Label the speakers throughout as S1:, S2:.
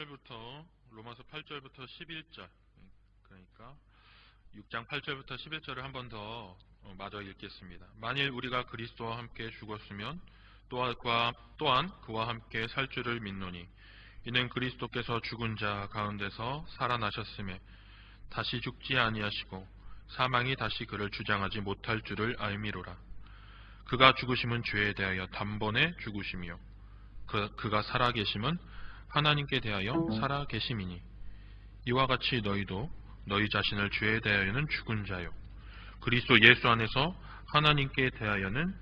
S1: 8절부터 로마서 8절부터 11절, 그러니까 6장 8절부터 11절을 한 번 더 마저 읽겠습니다. 만일 우리가 그리스도와 함께 죽었으면 또한 그와 함께 살 줄을 믿노니 이는 그리스도께서 죽은 자 가운데서 살아나셨음에 다시 죽지 아니하시고 사망이 다시 그를 주장하지 못할 줄을 알미로라. 그가 죽으심은 죄에 대하여 단번에 죽으심이요 그가 살아계심은 하나님께 대하여 살아계심이니 이와 같이 너희도 너희 자신을 죄에 대하여는 죽은 자요 그리스도 예수 안에서 하나님께 대하여는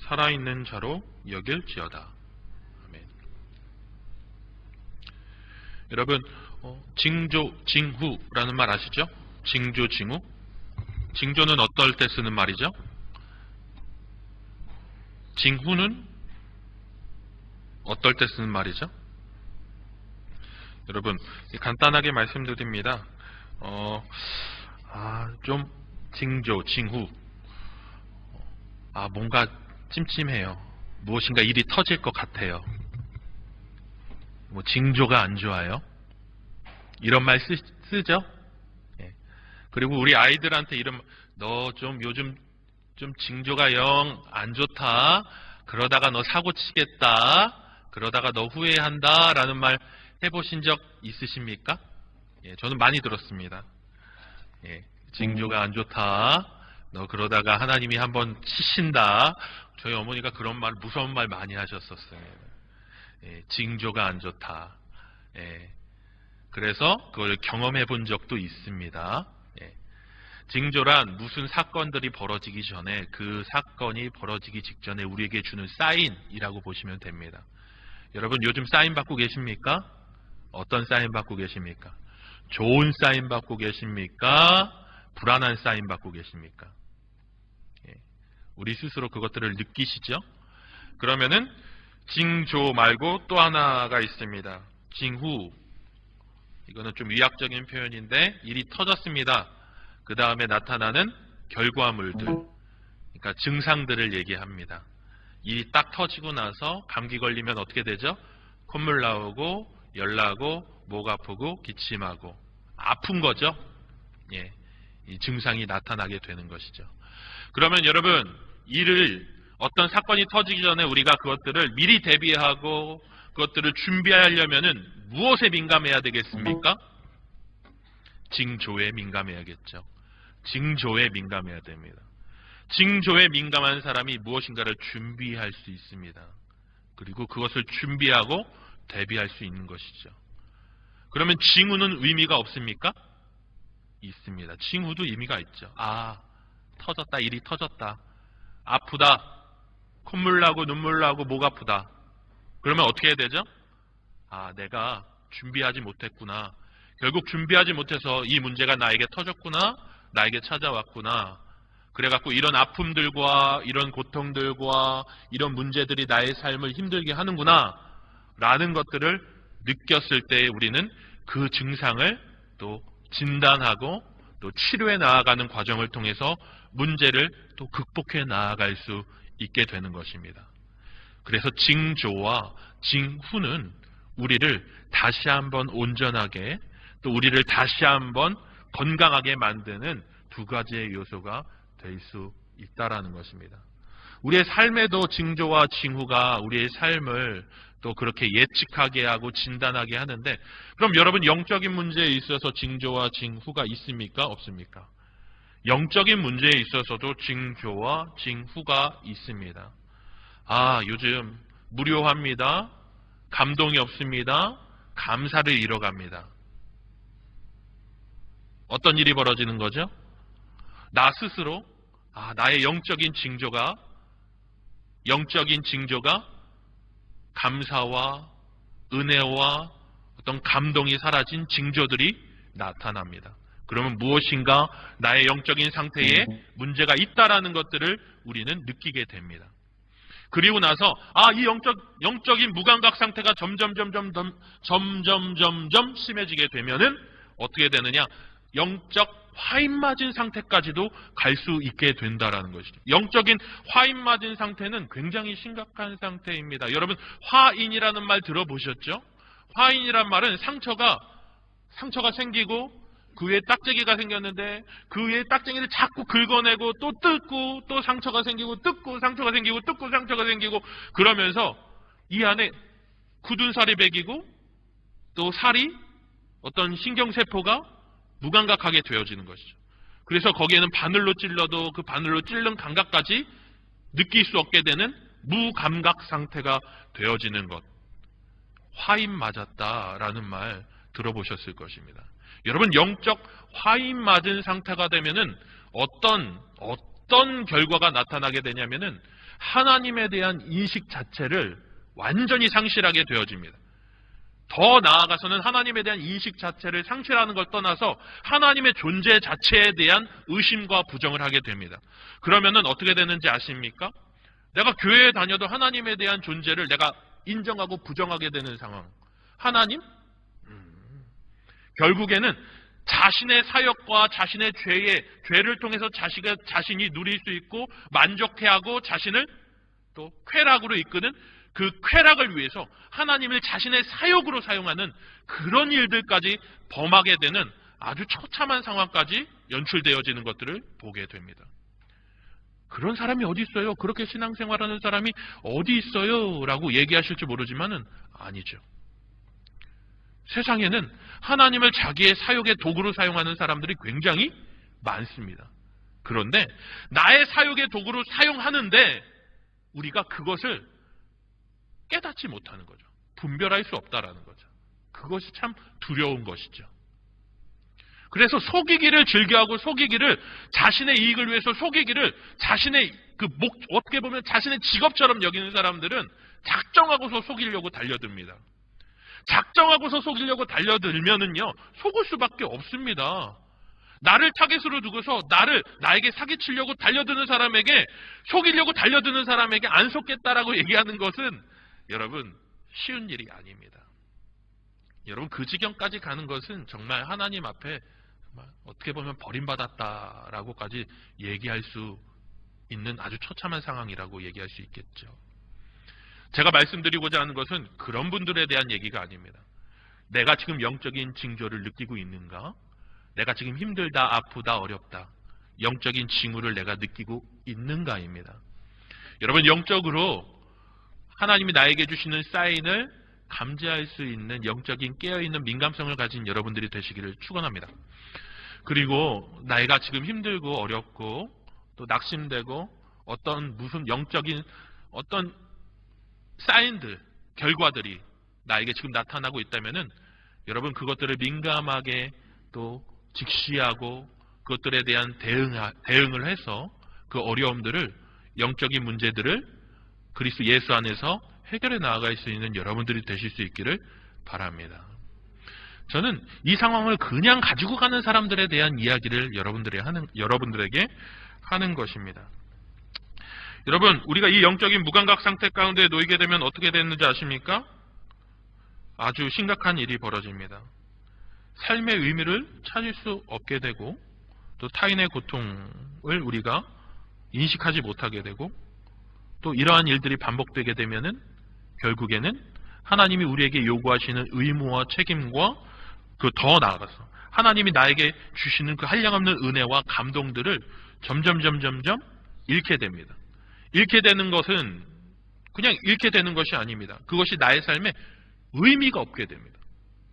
S1: 살아있는 자로 여길지어다. 아멘. 여러분, 징조, 징후라는 말 아시죠? 징조, 징후. 징조는 어떨 때 쓰는 말이죠? 징후는 어떨 때 쓰는 말이죠? 여러분, 간단하게 말씀드립니다. 좀 징조, 징후. 뭔가 찜찜해요. 무엇인가 일이 터질 것 같아요. 징조가 안 좋아요. 이런 말 쓰죠? 예. 그리고 우리 아이들한테 너 좀 요즘 좀 징조가 영 안 좋다. 그러다가 너 사고 치겠다. 그러다가 너 후회한다. 라는 말 해보신 적 있으십니까? 예, 저는 많이 들었습니다. 예, 징조가 안 좋다. 너 그러다가 하나님이 한번 치신다. 저희 어머니가 그런 말, 무서운 말 많이 하셨었어요. 예, 징조가 안 좋다. 예, 그래서 그걸 경험해 본 적도 있습니다. 예, 징조란 무슨 사건들이 벌어지기 전에 그 사건이 벌어지기 직전에 우리에게 주는 사인이라고 보시면 됩니다. 여러분 요즘 사인 받고 계십니까? 어떤 사인 받고 계십니까? 좋은 사인 받고 계십니까? 불안한 사인 받고 계십니까? 예, 우리 스스로 그것들을 느끼시죠? 그러면은 징조 말고 또 하나가 있습니다. 징후. 이거는 좀 의학적인 표현인데 일이 터졌습니다. 그 다음에 나타나는 결과물들, 그러니까 증상들을 얘기합니다. 일이 딱 터지고 나서 감기 걸리면 어떻게 되죠? 콧물 나오고 열 나고 목 아프고 기침하고 아픈 거죠. 예, 이 증상이 나타나게 되는 것이죠. 그러면 여러분 어떤 사건이 터지기 전에 우리가 그것들을 미리 대비하고 그것들을 준비하려면은 무엇에 민감해야 되겠습니까? 징조에 민감해야겠죠. 징조에 민감해야 됩니다. 징조에 민감한 사람이 무엇인가를 준비할 수 있습니다. 그리고 그것을 준비하고 대비할 수 있는 것이죠. 그러면 징후는 의미가 없습니까? 있습니다. 징후도 의미가 있죠. 터졌다, 일이 터졌다. 아프다. 콧물 나고 눈물 나고 목 아프다. 그러면 어떻게 해야 되죠? 내가 준비하지 못했구나. 결국 준비하지 못해서 이 문제가 나에게 터졌구나. 나에게 찾아왔구나. 그래갖고 이런 아픔들과 이런 고통들과 이런 문제들이 나의 삶을 힘들게 하는구나 라는 것들을 느꼈을 때 우리는 그 증상을 또 진단하고 또 치료해 나아가는 과정을 통해서 문제를 또 극복해 나아갈 수 있게 되는 것입니다. 그래서 징조와 징후는 우리를 다시 한번 온전하게 또 우리를 다시 한번 건강하게 만드는 두 가지의 요소가 될 수 있다라는 것입니다. 우리의 삶에도 징조와 징후가 우리의 삶을 또 그렇게 예측하게 하고 진단하게 하는데 그럼 여러분 영적인 문제에 있어서 징조와 징후가 있습니까? 없습니까? 영적인 문제에 있어서도 징조와 징후가 있습니다. 요즘 무료합니다. 감동이 없습니다. 감사를 잃어갑니다. 어떤 일이 벌어지는 거죠? 나 스스로 나의 영적인 징조가 감사와 은혜와 어떤 감동이 사라진 징조들이 나타납니다. 그러면 무엇인가 나의 영적인 상태에 문제가 있다라는 것들을 우리는 느끼게 됩니다. 그리고 나서 이 영적인 무감각 상태가 점점 심해지게 되면은 어떻게 되느냐? 영적 화인 맞은 상태까지도 갈 수 있게 된다라는 것이죠. 영적인 화인 맞은 상태는 굉장히 심각한 상태입니다. 여러분 화인이라는 말 들어보셨죠? 화인이란 말은 상처가 생기고 그 위에 딱지기가 생겼는데 그 위에 딱지기를 자꾸 긁어내고 또 뜯고 또 상처가 생기고 뜯고 상처가 생기고 뜯고 상처가 생기고 그러면서 이 안에 굳은 살이 배기고 또 살이 어떤 신경세포가 무감각하게 되어지는 것이죠. 그래서 거기에는 바늘로 찔러도 그 바늘로 찔른 감각까지 느낄 수 없게 되는 무감각 상태가 되어지는 것. 화인 맞았다라는 말 들어보셨을 것입니다. 여러분, 영적 화인 맞은 상태가 되면은 어떤 결과가 나타나게 되냐면은 하나님에 대한 인식 자체를 완전히 상실하게 되어집니다. 더 나아가서는 하나님에 대한 인식 자체를 상실하는 걸 떠나서 하나님의 존재 자체에 대한 의심과 부정을 하게 됩니다. 그러면은 어떻게 되는지 아십니까? 내가 교회에 다녀도 하나님에 대한 존재를 내가 인정하고 부정하게 되는 상황. 하나님? 결국에는 자신의 사역과 자신의 죄를 통해서 자신이 누릴 수 있고 만족해하고 자신을 또 쾌락으로 이끄는 그 쾌락을 위해서 하나님을 자신의 사역으로 사용하는 그런 일들까지 범하게 되는 아주 처참한 상황까지 연출되어지는 것들을 보게 됩니다. 그런 사람이 어디 있어요? 그렇게 신앙생활하는 사람이 어디 있어요? 라고 얘기하실지 모르지만은 아니죠. 세상에는 하나님을 자기의 사역의 도구로 사용하는 사람들이 굉장히 많습니다. 그런데 나의 사역의 도구로 사용하는데 우리가 그것을 깨닫지 못하는 거죠. 분별할 수 없다라는 거죠. 그것이 참 두려운 것이죠. 그래서 속이기를 즐겨하고 자신의 이익을 위해서 속이기를 자신의 어떻게 보면 자신의 직업처럼 여기는 사람들은 작정하고서 속이려고 달려듭니다. 작정하고서 속이려고 달려들면은요, 속을 수밖에 없습니다. 나를 타겟으로 두고서 나에게 사기치려고 달려드는 사람에게, 속이려고 달려드는 사람에게 안 속겠다라고 얘기하는 것은 여러분 쉬운 일이 아닙니다. 여러분 그 지경까지 가는 것은 정말 하나님 앞에 어떻게 보면 버림받았다라고까지 얘기할 수 있는 아주 처참한 상황이라고 얘기할 수 있겠죠. 제가 말씀드리고자 하는 것은 그런 분들에 대한 얘기가 아닙니다. 내가 지금 영적인 징조를 느끼고 있는가? 내가 지금 힘들다, 아프다, 어렵다, 영적인 징후를 내가 느끼고 있는가입니다. 여러분, 영적으로 하나님이 나에게 주시는 사인을 감지할 수 있는 영적인 깨어있는 민감성을 가진 여러분들이 되시기를 축원합니다. 그리고 내가 지금 힘들고 어렵고 또 낙심되고 무슨 영적인 어떤 사인들, 결과들이 나에게 지금 나타나고 있다면은 여러분 그것들을 민감하게 또 직시하고 그것들에 대한 대응을 해서 그 어려움들을, 영적인 문제들을 그리스도 예수 안에서 해결해 나아갈 수 있는 여러분들이 되실 수 있기를 바랍니다. 저는 이 상황을 그냥 가지고 가는 사람들에 대한 이야기를 여러분들에게 하는 것입니다. 여러분, 우리가 이 영적인 무감각 상태 가운데 놓이게 되면 어떻게 되는지 아십니까? 아주 심각한 일이 벌어집니다. 삶의 의미를 찾을 수 없게 되고 또 타인의 고통을 우리가 인식하지 못하게 되고 또 이러한 일들이 반복되게 되면은 결국에는 하나님이 우리에게 요구하시는 의무와 책임과 그 더 나아가서 하나님이 나에게 주시는 그 한량없는 은혜와 감동들을 점점 잃게 됩니다. 잃게 되는 것은 그냥 잃게 되는 것이 아닙니다. 그것이 나의 삶에 의미가 없게 됩니다.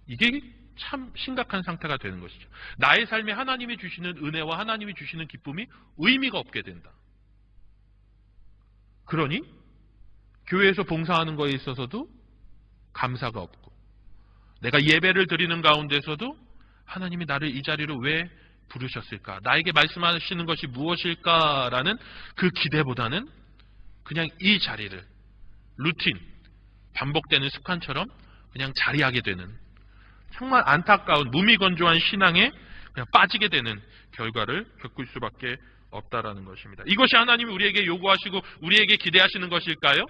S1: 이게 참 심각한 상태가 되는 것이죠. 나의 삶에 하나님이 주시는 은혜와 하나님이 주시는 기쁨이 의미가 없게 된다. 그러니 교회에서 봉사하는 것에 있어서도 감사가 없고, 내가 예배를 드리는 가운데서도 하나님이 나를 이 자리로 왜 부르셨을까? 나에게 말씀하시는 것이 무엇일까라는 그 기대보다는 그냥 이 자리를 루틴, 반복되는 습관처럼 그냥 자리하게 되는 정말 안타까운 무미건조한 신앙에 그냥 빠지게 되는 결과를 겪을 수밖에 없다라는 것입니다. 이것이 하나님이 우리에게 요구하시고 우리에게 기대하시는 것일까요?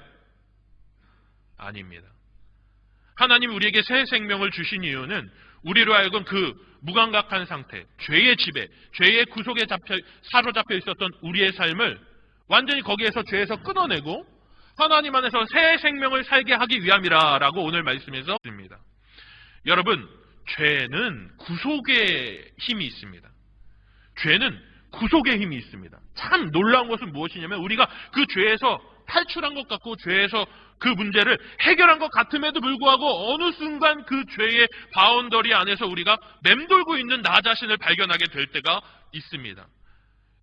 S1: 아닙니다. 하나님이 우리에게 새 생명을 주신 이유는 우리로 하여금 그 무감각한 상태, 죄의 지배, 죄의 구속에 사로잡혀 있었던 우리의 삶을 완전히 거기에서 죄에서 끊어내고 하나님 안에서 새 생명을 살게 하기 위함이라고 오늘 말씀에서 듭니다. 여러분, 죄는 구속의 힘이 있습니다. 죄는 구속의 힘이 있습니다. 참 놀라운 것은 무엇이냐면 우리가 그 죄에서 탈출한 것 같고 죄에서 그 문제를 해결한 것 같음에도 불구하고 어느 순간 그 죄의 바운더리 안에서 우리가 맴돌고 있는 나 자신을 발견하게 될 때가 있습니다.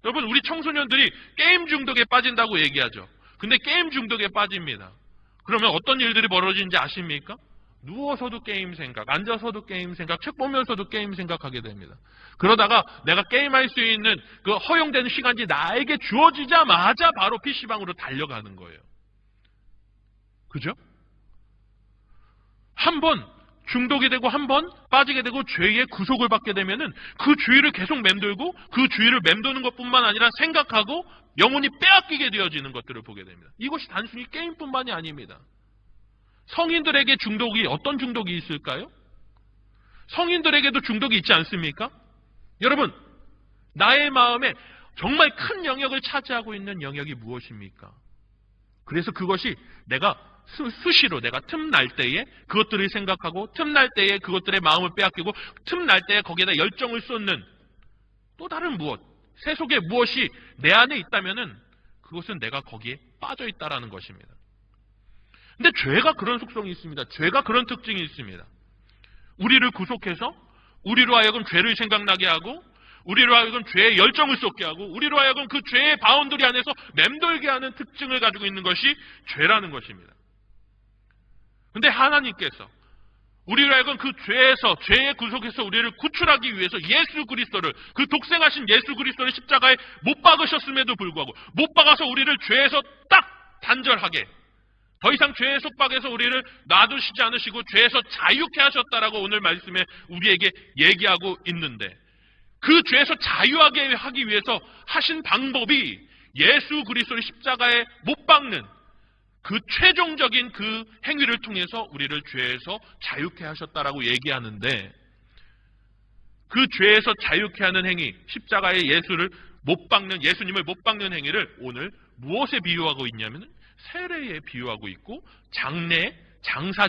S1: 여러분, 우리 청소년들이 게임 중독에 빠진다고 얘기하죠. 근데 게임 중독에 빠집니다. 그러면 어떤 일들이 벌어지는지 아십니까? 누워서도 게임 생각, 앉아서도 게임 생각, 책 보면서도 게임 생각하게 됩니다. 그러다가 내가 게임할 수 있는 그 허용되는 시간이 나에게 주어지자마자 바로 PC방으로 달려가는 거예요. 그죠? 한 번 중독이 되고 한 번 빠지게 되고 죄의 구속을 받게 되면은 그 주위를 계속 맴돌고 그 주위를 맴도는 것뿐만 아니라 생각하고 영혼이 빼앗기게 되어지는 것들을 보게 됩니다. 이것이 단순히 게임뿐만이 아닙니다. 성인들에게 중독이 어떤 중독이 있을까요? 성인들에게도 중독이 있지 않습니까? 여러분, 나의 마음에 정말 큰 영역을 차지하고 있는 영역이 무엇입니까? 그래서 그것이 내가 수시로 내가 틈날 때에 그것들을 생각하고 틈날 때에 그것들의 마음을 빼앗기고 틈날 때에 거기에다 열정을 쏟는 또 다른 무엇, 세속의 무엇이 내 안에 있다면은 그것은 내가 거기에 빠져 있다라는 것입니다. 근데 죄가 그런 속성이 있습니다. 죄가 그런 특징이 있습니다. 우리를 구속해서 우리로 하여금 죄를 생각나게 하고 우리로 하여금 죄의 열정을 쏟게 하고 우리로 하여금 그 죄의 바운더리 안에서 맴돌게 하는 특징을 가지고 있는 것이 죄라는 것입니다. 근데 하나님께서 우리로 하여금 그 죄에서 죄의 구속에서 우리를 구출하기 위해서 예수 그리스도를 그 독생하신 예수 그리스도를 십자가에 못 박으셨음에도 불구하고 못 박아서 우리를 죄에서 딱 단절하게 더 이상 죄의 속박에서 우리를 놔두시지 않으시고 죄에서 자유케 하셨다라고 오늘 말씀에 우리에게 얘기하고 있는데 그 죄에서 자유하게 하기 위해서 하신 방법이 예수 그리스도를 십자가에 못 박는 그 최종적인 그 행위를 통해서 우리를 죄에서 자유케 하셨다라고 얘기하는데 그 죄에서 자유케 하는 행위, 십자가에 예수님을 못 박는 행위를 오늘 무엇에 비유하고 있냐면 세례에 비유하고 있고 장사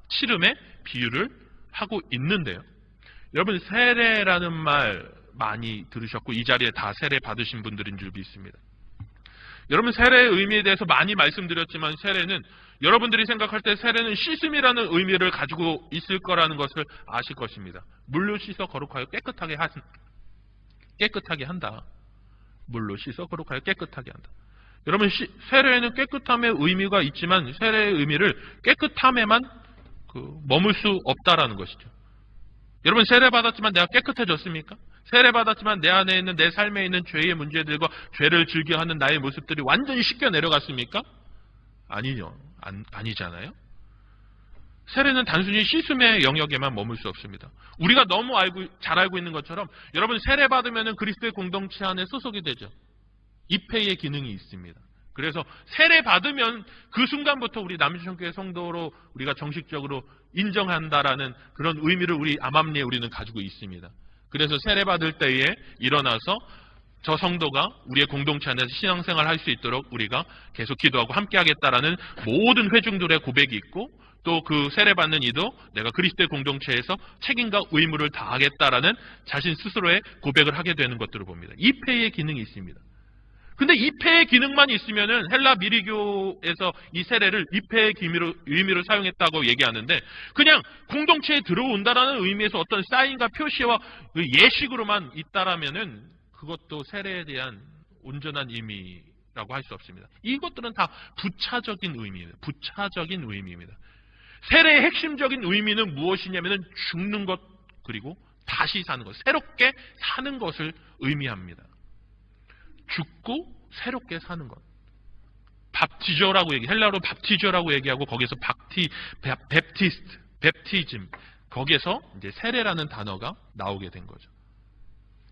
S1: 치름에 비유를 하고 있는데요. 여러분, 세례라는 말 많이 들으셨고 이 자리에 다 세례 받으신 분들인 줄 믿습니다. 여러분, 세례의 의미에 대해서 많이 말씀드렸지만 세례는 여러분들이 생각할 때 세례는 씻음이라는 의미를 가지고 있을 거라는 것을 아실 것입니다. 물로 씻어 거룩하여 깨끗하게 한다. 물로 씻어 거룩하여 깨끗하게 한다. 여러분, 세례에는 깨끗함의 의미가 있지만 세례의 의미를 깨끗함에만 머물 수 없다라는 것이죠. 여러분, 세례 받았지만 내가 깨끗해졌습니까? 세례 받았지만 내 안에 있는 내 삶에 있는 죄의 문제들과 죄를 즐겨하는 나의 모습들이 완전히 씻겨 내려갔습니까? 아니잖아요. 세례는 단순히 씻음의 영역에만 머물 수 없습니다. 우리가 너무 잘 알고 있는 것처럼 여러분, 세례 받으면 그리스도의 공동체 안에 소속이 되죠. 입회의 기능이 있습니다. 그래서 세례 받으면 그 순간부터 우리 남주천교회 성도로 우리가 정식적으로 인정한다라는 그런 의미를 우리 암암리에 우리는 가지고 있습니다. 그래서 세례 받을 때에 일어나서 저 성도가 우리의 공동체 안에서 신앙생활을 할 수 있도록 우리가 계속 기도하고 함께 하겠다라는 모든 회중들의 고백이 있고 또 그 세례 받는 이도 내가 그리스도의 공동체에서 책임과 의무를 다하겠다라는 자신 스스로의 고백을 하게 되는 것들을 봅니다. 입회의 기능이 있습니다. 근데 입회의 기능만 있으면은 헬라 미리교에서 이 세례를 입회의 의미로 사용했다고 얘기하는데 그냥 공동체에 들어온다라는 의미에서 어떤 사인과 표시와 예식으로만 있다라면은 그것도 세례에 대한 온전한 의미라고 할 수 없습니다. 이것들은 다 부차적인 의미입니다. 세례의 핵심적인 의미는 무엇이냐면은 죽는 것 그리고 다시 사는 것, 새롭게 사는 것을 의미합니다. 죽고 새롭게 사는 것. 헬라어로 밥티저라고 얘기하고 거기서 베프티즘, 거기에서 이제 세례라는 단어가 나오게 된 거죠.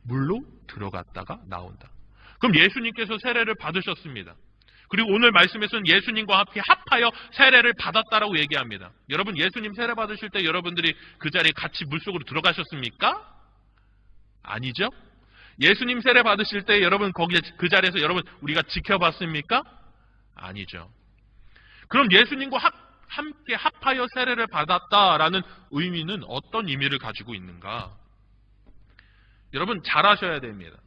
S1: 물로 들어갔다가 나온다. 그럼 예수님께서 세례를 받으셨습니다. 그리고 오늘 말씀에서는 예수님과 함께 합하여 세례를 받았다라고 얘기합니다. 여러분, 예수님 세례 받으실 때 여러분들이 그 자리에 같이 물속으로 들어가셨습니까? 아니죠? 예수님 세례 받으실 때 여러분 그 자리에서 여러분 우리가 지켜봤습니까? 아니죠. 그럼 예수님과 함께 합하여 세례를 받았다라는 의미는 어떤 의미를 가지고 있는가? 여러분 잘 아셔야 됩니다.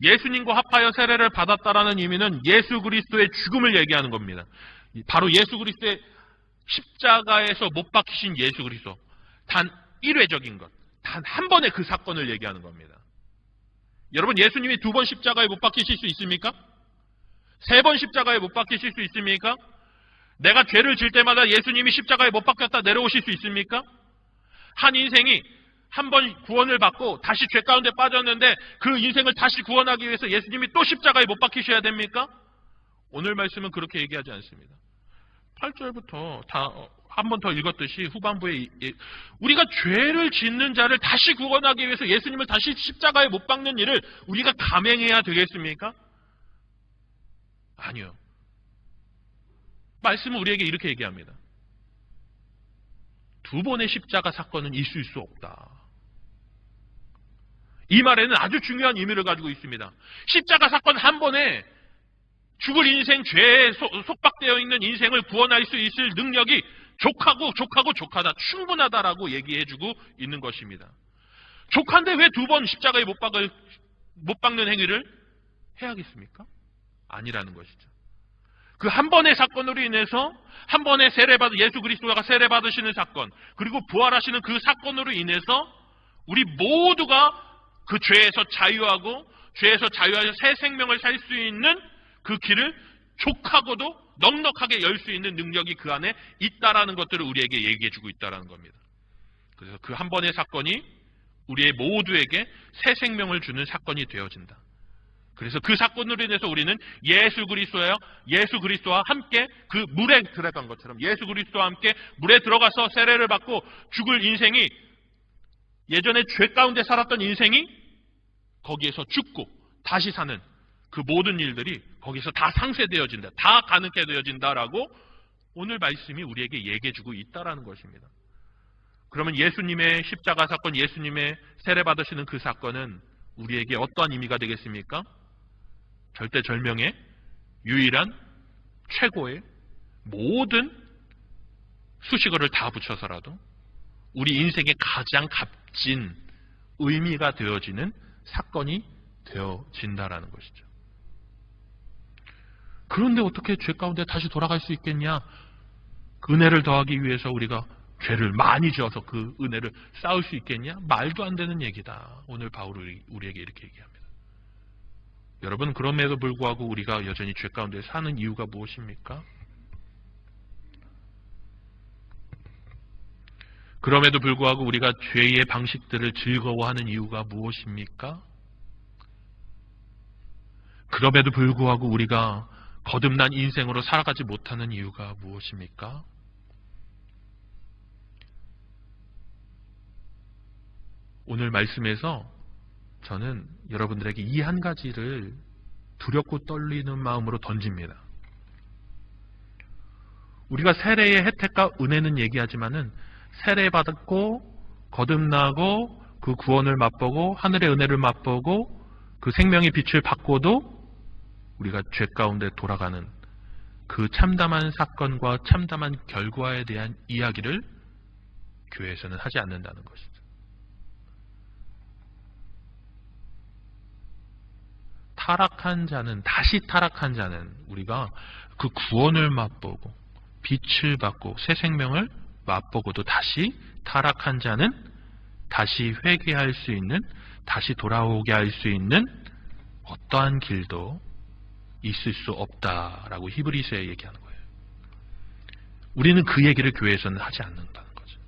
S1: 예수님과 합하여 세례를 받았다라는 의미는 예수 그리스도의 죽음을 얘기하는 겁니다. 바로 예수 그리스도의 십자가에서 못 박히신 예수 그리스도. 단 1회적인 것. 단 한 번의 그 사건을 얘기하는 겁니다. 여러분 예수님이 2번 십자가에 못 박히실 수 있습니까? 3번 십자가에 못 박히실 수 있습니까? 내가 죄를 질 때마다 예수님이 십자가에 못 박혔다 내려오실 수 있습니까? 한 인생이 한 번 구원을 받고 다시 죄 가운데 빠졌는데 그 인생을 다시 구원하기 위해서 예수님이 또 십자가에 못 박히셔야 됩니까? 오늘 말씀은 그렇게 얘기하지 않습니다. 8절부터 다 한 번 더 읽었듯이 후반부에 우리가 죄를 짓는 자를 다시 구원하기 위해서 예수님을 다시 십자가에 못 박는 일을 우리가 감행해야 되겠습니까? 아니요. 말씀은 우리에게 이렇게 얘기합니다. 2번의 십자가 사건은 있을 수 없다. 이 말에는 아주 중요한 의미를 가지고 있습니다. 십자가 사건 한 번에 죽을 인생, 죄에 속박되어 있는 인생을 구원할 수 있을 능력이 족하다, 충분하다라고 얘기해주고 있는 것입니다. 족한데 왜 2번 십자가에 못 박는 행위를 해야겠습니까? 아니라는 것이죠. 그 한 번의 사건으로 인해서 한 번의 예수 그리스도가 세례 받으시는 사건, 그리고 부활하시는 그 사건으로 인해서 우리 모두가 그 죄에서 자유하고 죄에서 자유하여 새 생명을 살 수 있는 그 길을 족하고도 넉넉하게 열 수 있는 능력이 그 안에 있다라는 것들을 우리에게 얘기해주고 있다라는 겁니다. 그래서 그 한 번의 사건이 우리의 모두에게 새 생명을 주는 사건이 되어진다. 그래서 그 사건으로 인해서 우리는 예수 그리스도와 함께 그 물에 들어간 것처럼 예수 그리스도와 함께 물에 들어가서 세례를 받고 죽을 인생이 예전에 죄 가운데 살았던 인생이 거기에서 죽고 다시 사는 그 모든 일들이 거기서 다 상쇄되어진다. 다 가능케 되어진다라고 오늘 말씀이 우리에게 얘기해주고 있다라는 것입니다. 그러면 예수님의 십자가 사건, 예수님의 세례 받으시는 그 사건은 우리에게 어떠한 의미가 되겠습니까? 절대절명의 유일한 최고의 모든 수식어를 다 붙여서라도 우리 인생의 가장 값진 의미가 되어지는 사건이 되어진다라는 것이죠. 그런데 어떻게 죄 가운데 다시 돌아갈 수 있겠냐? 은혜를 더하기 위해서 우리가 죄를 많이 지어서 그 은혜를 쌓을 수 있겠냐? 말도 안 되는 얘기다. 오늘 바울이 우리에게 이렇게 얘기합니다. 여러분, 그럼에도 불구하고 우리가 여전히 죄 가운데 사는 이유가 무엇입니까? 그럼에도 불구하고 우리가 죄의 방식들을 즐거워하는 이유가 무엇입니까? 그럼에도 불구하고 우리가 거듭난 인생으로 살아가지 못하는 이유가 무엇입니까? 오늘 말씀에서 저는 여러분들에게 이 한 가지를 두렵고 떨리는 마음으로 던집니다. 우리가 세례의 혜택과 은혜는 얘기하지만은 세례받았고 거듭나고 그 구원을 맛보고 하늘의 은혜를 맛보고 그 생명의 빛을 받고도 우리가 죄 가운데 돌아가는 그 참담한 사건과 참담한 결과에 대한 이야기를 교회에서는 하지 않는다는 것이죠. 다시 타락한 자는 우리가 그 구원을 맛보고 빛을 받고 새 생명을 맛보고도 다시 타락한 자는 다시 회개할 수 있는, 다시 돌아오게 할 수 있는 어떠한 길도 있을 수 없다라고 히브리서에 얘기하는 거예요. 우리는 그 얘기를 교회에서는 하지 않는다는 거죠.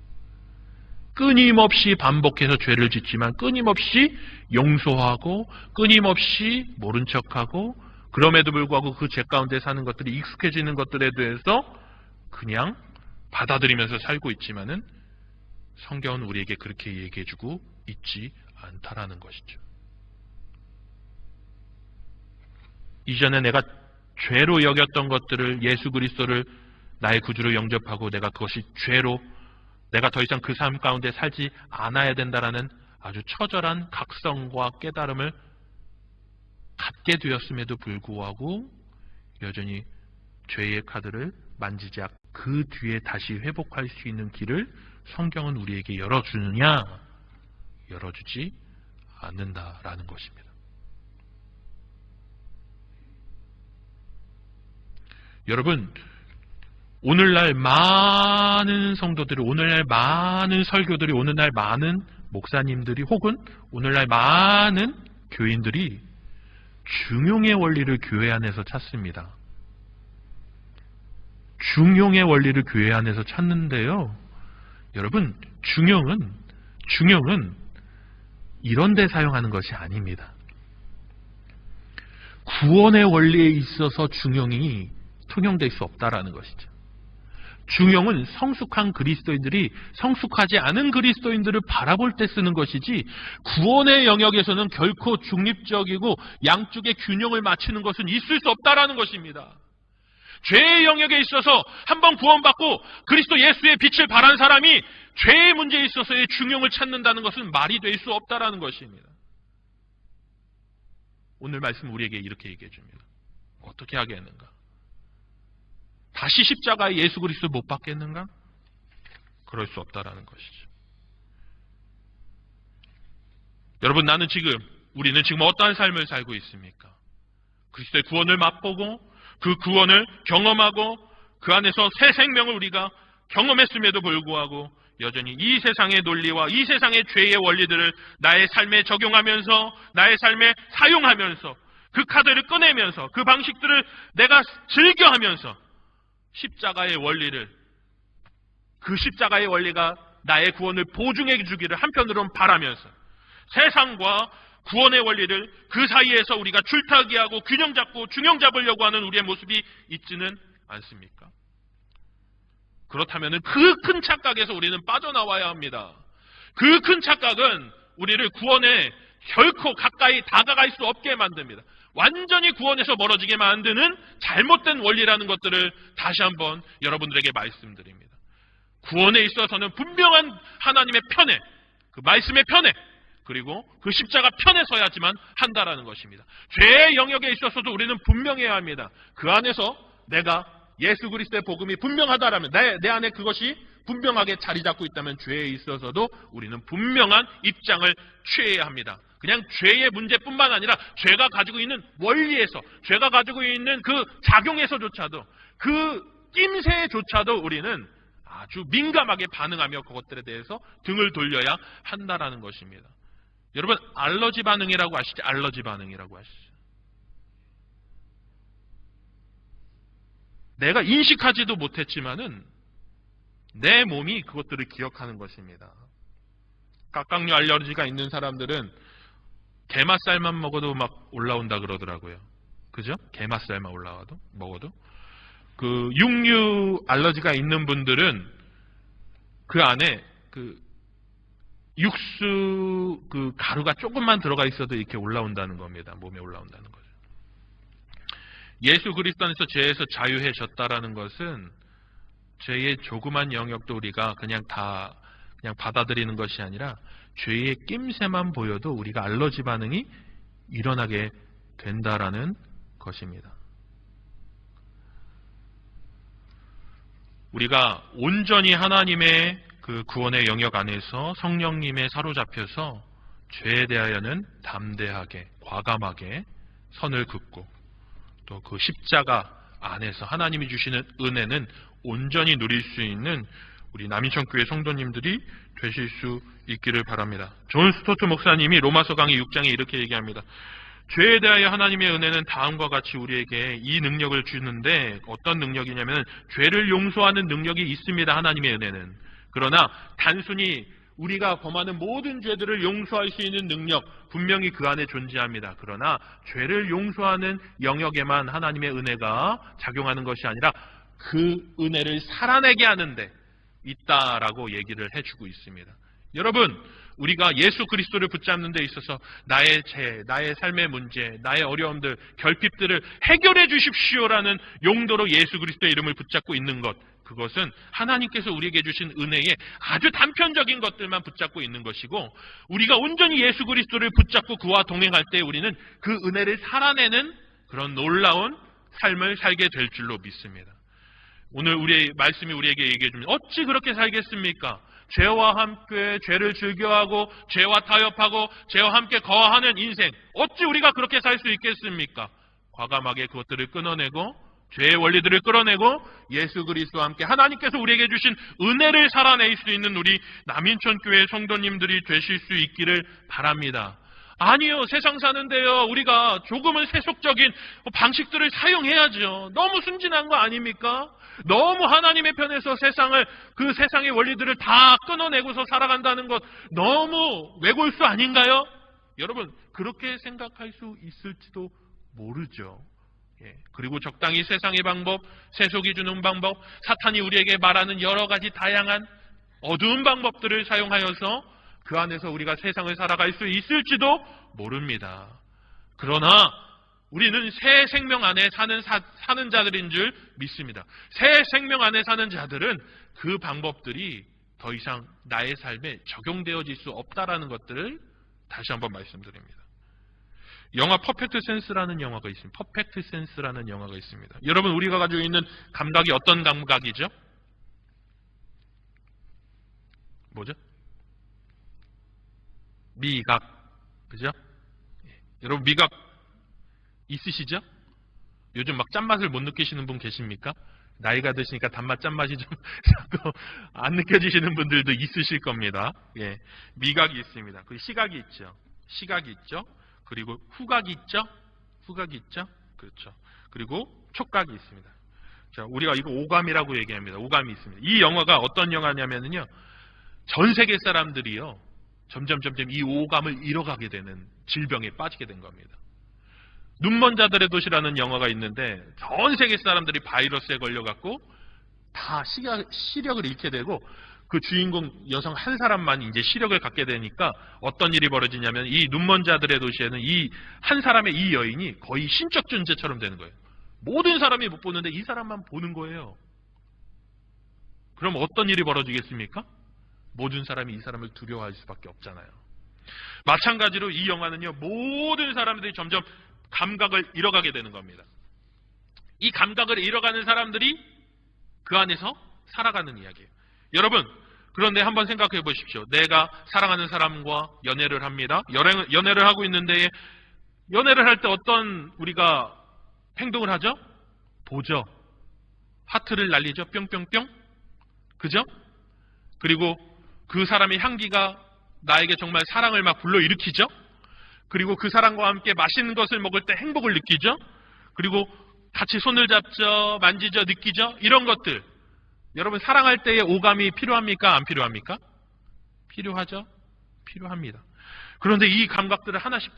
S1: 끊임없이 반복해서 죄를 짓지만 끊임없이 용서하고 끊임없이 모른 척하고 그럼에도 불구하고 그 죄 가운데 사는 것들이 익숙해지는 것들에 대해서 그냥 받아들이면서 살고 있지만은 성경은 우리에게 그렇게 얘기해주고 있지 않다라는 것이죠. 이전에 내가 죄로 여겼던 것들을 예수 그리스도를 나의 구주로 영접하고 내가 그것이 죄로 내가 더 이상 그 삶 가운데 살지 않아야 된다라는 아주 처절한 각성과 깨달음을 갖게 되었음에도 불구하고 여전히 죄의 카드를 만지지 그 뒤에 다시 회복할 수 있는 길을 성경은 우리에게 열어주느냐? 열어주지 않는다라는 것입니다. 여러분, 오늘날 많은 성도들이, 오늘날 많은 설교들이, 오늘날 많은 목사님들이, 혹은 오늘날 많은 교인들이 중용의 원리를 교회 안에서 찾습니다. 중용의 원리를 교회 안에서 찾는데요. 여러분, 중용은 이런 데 사용하는 것이 아닙니다. 구원의 원리에 있어서 중용이 통용될 수 없다라는 것이죠. 중용은 성숙한 그리스도인들이 성숙하지 않은 그리스도인들을 바라볼 때 쓰는 것이지, 구원의 영역에서는 결코 중립적이고 양쪽의 균형을 맞추는 것은 있을 수 없다라는 것입니다. 죄의 영역에 있어서 한번 구원받고 그리스도 예수의 빛을 발한 사람이 죄의 문제에 있어서의 중용을 찾는다는 것은 말이 될 수 없다라는 것입니다. 오늘 말씀 우리에게 이렇게 얘기해 줍니다. 어떻게 하겠는가? 다시 십자가에 예수 그리스도 못 받겠는가? 그럴 수 없다라는 것이죠. 여러분, 우리는 지금 어떠한 삶을 살고 있습니까? 그리스도의 구원을 맛보고 그 구원을 경험하고 그 안에서 새 생명을 우리가 경험했음에도 불구하고 여전히 이 세상의 논리와 이 세상의 죄의 원리들을 나의 삶에 적용하면서, 나의 삶에 사용하면서, 그 카드를 꺼내면서, 그 방식들을 내가 즐겨하면서 십자가의 원리를, 그 십자가의 원리가 나의 구원을 보증해 주기를 한편으로는 바라면서 세상과 구원의 원리를 그 사이에서 우리가 줄타기하고 균형 잡고 중형 잡으려고 하는 우리의 모습이 있지는 않습니까? 그렇다면 그 큰 착각에서 우리는 빠져나와야 합니다. 그 큰 착각은 우리를 구원에 결코 가까이 다가갈 수 없게 만듭니다. 완전히 구원에서 멀어지게 만드는 잘못된 원리라는 것들을 다시 한번 여러분들에게 말씀드립니다. 구원에 있어서는 분명한 하나님의 편에, 그 말씀의 편에, 그리고 그 십자가 편에 서야지만 한다라는 것입니다. 죄의 영역에 있어서도 우리는 분명해야 합니다. 그 안에서 내가 예수 그리스도의 복음이 분명하다라면, 내 안에 그것이 분명하게 자리 잡고 있다면 죄에 있어서도 우리는 분명한 입장을 취해야 합니다. 그냥 죄의 문제뿐만 아니라 죄가 가지고 있는 원리에서, 죄가 가지고 있는 그 작용에서조차도, 그 낌새조차도 우리는 아주 민감하게 반응하며 그것들에 대해서 등을 돌려야 한다라는 것입니다. 여러분, 알러지 반응이라고 아시죠? 알러지 반응이라고 아시죠? 내가 인식하지도 못했지만은 내 몸이 그것들을 기억하는 것입니다. 각각류 알러지가 있는 사람들은 게맛살만 먹어도 막 올라온다 그러더라고요. 그죠? 게맛살만 먹어도. 그 육류 알러지가 있는 분들은 그 안에 그 육수 그 가루가 조금만 들어가 있어도 이렇게 올라온다는 겁니다. 몸에 올라온다는 거죠. 예수 그리스도 안에서 죄에서 자유해졌다라는 것은 죄의 조그만 영역도 우리가 그냥 받아들이는 것이 아니라 죄의 낌새만 보여도 우리가 알러지 반응이 일어나게 된다라는 것입니다. 우리가 온전히 하나님의 그 구원의 영역 안에서 성령님에 사로잡혀서 죄에 대하여는 담대하게, 과감하게 선을 긋고, 또 그 십자가 안에서 하나님이 주시는 은혜는 온전히 누릴 수 있는 우리 남인천교회 성도님들이 되실 수 있기를 바랍니다. 존 스토트 목사님이 로마서 강의 6장에 이렇게 얘기합니다. 죄에 대하여 하나님의 은혜는 다음과 같이 우리에게 이 능력을 주는데, 어떤 능력이냐면 죄를 용서하는 능력이 있습니다. 하나님의 은혜는. 그러나 단순히 우리가 범하는 모든 죄들을 용서할 수 있는 능력 분명히 그 안에 존재합니다. 그러나 죄를 용서하는 영역에만 하나님의 은혜가 작용하는 것이 아니라 그 은혜를 살아내게 하는데 있다라고 얘기를 해주고 있습니다. 여러분, 우리가 예수 그리스도를 붙잡는 데 있어서 나의 죄, 나의 삶의 문제, 나의 어려움들, 결핍들을 해결해 주십시오라는 용도로 예수 그리스도의 이름을 붙잡고 있는 것, 그것은 하나님께서 우리에게 주신 은혜의 아주 단편적인 것들만 붙잡고 있는 것이고, 우리가 온전히 예수 그리스도를 붙잡고 그와 동행할 때 우리는 그 은혜를 살아내는 그런 놀라운 삶을 살게 될 줄로 믿습니다. 오늘 우리의 말씀이 우리에게 얘기해 줍니다. 어찌 그렇게 살겠습니까? 죄와 함께 죄를 즐겨하고 죄와 타협하고 죄와 함께 거하는 인생, 어찌 우리가 그렇게 살 수 있겠습니까? 과감하게 그것들을 끊어내고 죄의 원리들을 끌어내고 예수 그리스도와 함께 하나님께서 우리에게 주신 은혜를 살아낼 수 있는 우리 남인천교회 성도님들이 되실 수 있기를 바랍니다. 아니요, 세상 사는데요, 우리가 조금은 세속적인 방식들을 사용해야죠. 너무 순진한 거 아닙니까? 너무 하나님의 편에서 그 세상의 원리들을 다 끊어내고서 살아간다는 것 너무 외골수 아닌가요? 여러분, 그렇게 생각할 수 있을지도 모르죠. 그리고 적당히 세상의 방법, 세속이 주는 방법, 사탄이 우리에게 말하는 여러 가지 다양한 어두운 방법들을 사용하여서 그 안에서 우리가 세상을 살아갈 수 있을지도 모릅니다. 그러나 우리는 새 생명 안에 사는 자들인 줄 믿습니다. 새 생명 안에 사는 자들은 그 방법들이 더 이상 나의 삶에 적용되어질 수 없다라는 것들을 다시 한번 말씀드립니다. 영화 퍼펙트 센스라는 영화가 있습니다. 퍼펙트 센스라는 영화가 있습니다. 여러분, 우리가 가지고 있는 감각이 어떤 감각이죠? 뭐죠? 미각. 그죠? 여러분, 미각 있으시죠? 요즘 막 짠맛을 못 느끼시는 분 계십니까? 나이가 드시니까 단맛, 짠맛이 좀 자꾸 안 느껴지시는 분들도 있으실 겁니다. 미각이 있습니다. 그리고 시각이 있죠. 시각이 있죠. 그리고 후각이 있죠. 후각이 있죠. 그렇죠. 그리고 촉각이 있습니다. 자, 우리가 이거 오감이라고 얘기합니다. 오감이 있습니다. 이 영화가 어떤 영화냐면요, 전 세계 사람들이요, 점점 이 오감을 잃어가게 되는 질병에 빠지게 된 겁니다. 눈먼 자들의 도시라는 영화가 있는데 전 세계 사람들이 바이러스에 걸려갖고 다 시력을 잃게 되고 그 주인공 여성 한 사람만 이제 시력을 갖게 되니까 어떤 일이 벌어지냐면 이 눈먼 자들의 도시에는 이 한 사람의 이 여인이 거의 신적 존재처럼 되는 거예요. 모든 사람이 못 보는데 이 사람만 보는 거예요. 그럼 어떤 일이 벌어지겠습니까? 모든 사람이 이 사람을 두려워할 수밖에 없잖아요. 마찬가지로 이 영화는요, 모든 사람들이 점점 감각을 잃어가게 되는 겁니다. 이 감각을 잃어가는 사람들이 그 안에서 살아가는 이야기예요. 여러분, 그런데 한번 생각해 보십시오. 내가 사랑하는 사람과 연애를 합니다. 연애를 하고 있는데 연애를 할 때 어떤 우리가 행동을 하죠? 보죠. 하트를 날리죠. 뿅뿅뿅. 그죠? 그리고 그 사람의 향기가 나에게 정말 사랑을 막 불러일으키죠. 그리고 그 사람과 함께 맛있는 것을 먹을 때 행복을 느끼죠. 그리고 같이 손을 잡죠. 만지죠. 느끼죠. 이런 것들. 여러분, 사랑할 때의 오감이 필요합니까? 안 필요합니까? 필요하죠. 필요합니다. 그런데 이 감각들을 하나씩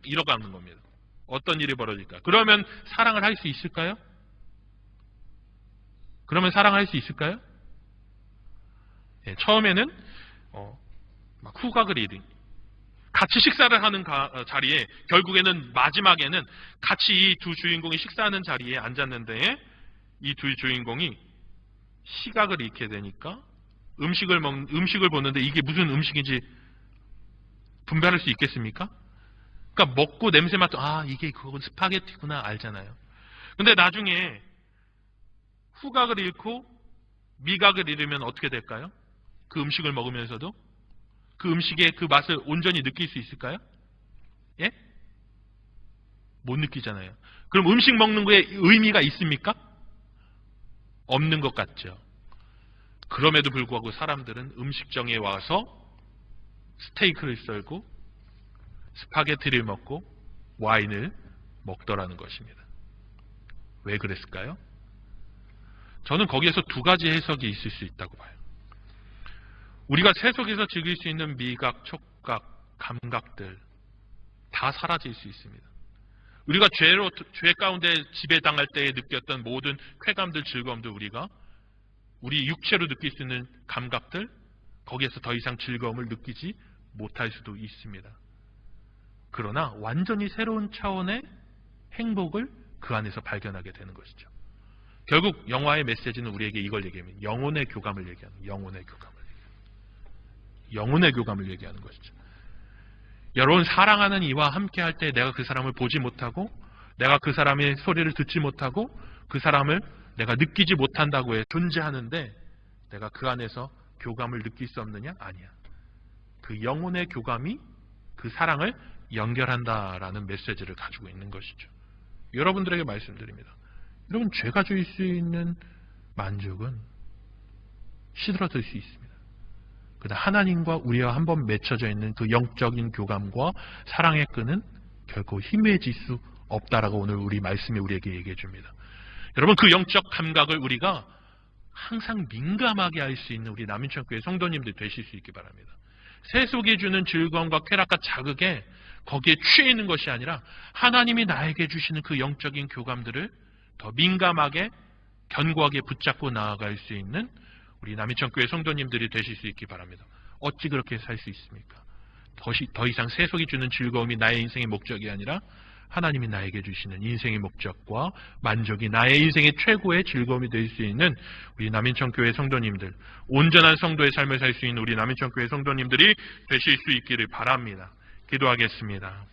S1: 잃어가는 겁니다. 어떤 일이 벌어질까? 그러면 사랑을 할 수 있을까요? 그러면 사랑할 수 있을까요? 처음에는 막 후각을 잃은, 같이 식사를 하는 자리에 결국에는 마지막에는 같이 이 두 주인공이 식사하는 자리에 앉았는데 이 두 주인공이 시각을 잃게 되니까 음식을 보는데 이게 무슨 음식인지 분별할 수 있겠습니까? 그러니까 먹고 냄새 맡도 이게 그거 스파게티구나 알잖아요. 근데 나중에 후각을 잃고 미각을 잃으면 어떻게 될까요? 그 음식을 먹으면서도 그 음식의 그 맛을 온전히 느낄 수 있을까요? 예? 못 느끼잖아요. 그럼 음식 먹는 거에 의미가 있습니까? 없는 것 같죠. 그럼에도 불구하고 사람들은 음식점에 와서 스테이크를 썰고 스파게티를 먹고 와인을 먹더라는 것입니다. 왜 그랬을까요? 저는 거기에서 두 가지 해석이 있을 수 있다고 봐요. 우리가 세속에서 즐길 수 있는 미각, 촉각, 감각들 다 사라질 수 있습니다. 우리가 죄 가운데 지배당할 때에 느꼈던 모든 쾌감들, 즐거움들 우리가 우리 육체로 느낄 수 있는 감각들, 거기에서 더 이상 즐거움을 느끼지 못할 수도 있습니다. 그러나 완전히 새로운 차원의 행복을 그 안에서 발견하게 되는 것이죠. 결국 영화의 메시지는 우리에게 이걸 얘기합니다. 영혼의 교감을 얘기하는, 영혼의 교감을 얘기하는 것이죠. 여러분, 사랑하는 이와 함께 할 때 내가 그 사람을 보지 못하고 내가 그 사람의 소리를 듣지 못하고 그 사람을 내가 느끼지 못한다고 해 존재하는데 내가 그 안에서 교감을 느낄 수 없느냐? 아니야. 그 영혼의 교감이 그 사랑을 연결한다라는 메시지를 가지고 있는 것이죠. 여러분들에게 말씀드립니다. 여러분, 죄가 줄 수 있는 만족은 시들어질 수 있습니다. 그러나 하나님과 우리와 한번 맺혀져 있는 그 영적인 교감과 사랑의 끈은 결코 희미해질 수 없다라고 오늘 우리 말씀이 우리에게 얘기해 줍니다. 여러분, 그 영적 감각을 우리가 항상 민감하게 할 수 있는 우리 남인천교회 성도님들 되실 수 있기 바랍니다. 세속이 주는 즐거움과 쾌락과 자극에 거기에 취해 있는 것이 아니라 하나님이 나에게 주시는 그 영적인 교감들을 더 민감하게 견고하게 붙잡고 나아갈 수 있는 우리 남인천교회 성도님들이 되실 수 있기 바랍니다. 어찌 그렇게 살 수 있습니까? 더 이상 세속이 주는 즐거움이 나의 인생의 목적이 아니라 하나님이 나에게 주시는 인생의 목적과 만족이 나의 인생의 최고의 즐거움이 될 수 있는 우리 남인천교회 성도님들, 온전한 성도의 삶을 살 수 있는 우리 남인천교회 성도님들이 되실 수 있기를 바랍니다. 기도하겠습니다.